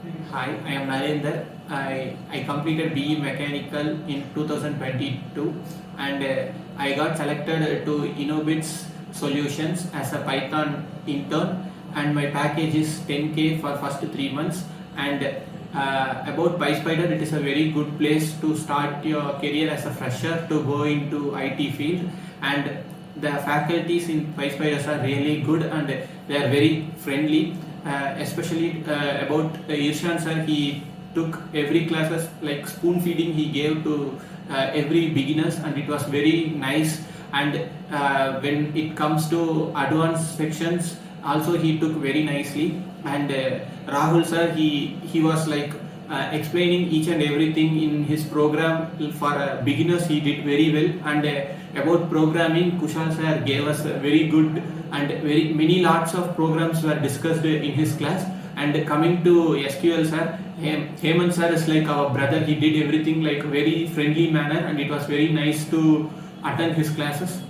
Hi, I am Narendthar. I completed BE Mechanical in 2022 and I got selected to Innobits Solutions as a Python intern, and my package is 10K for first 3 months. And about PySpider, it is a very good place to start your career as a fresher to go into IT field, and the faculties in PySpiders are really good and they are very friendly. Especially about Irshan sir, he took every classes like spoon feeding he gave to every beginners, and it was very nice. And when it comes to advanced sections, also he took very nicely. And Rahul sir, he was like explaining each and everything in his program for beginners. He did very well. And about programming, Kushal sir gave us very good and very many lots of programs were discussed in his class. And coming to SQL sir, Hemant sir is like our brother. He did everything like very friendly manner, and it was very nice to attend his classes.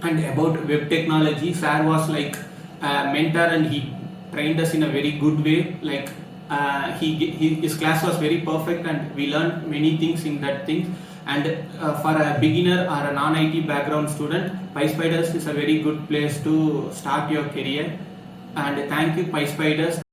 And about web technology, sir was like a mentor and he trained us in a very good way. Like his class was very perfect and we learned many things in that thing. And for a beginner or a non-IT background student, PySpiders is a very good place to start your career. And thank you, PySpiders.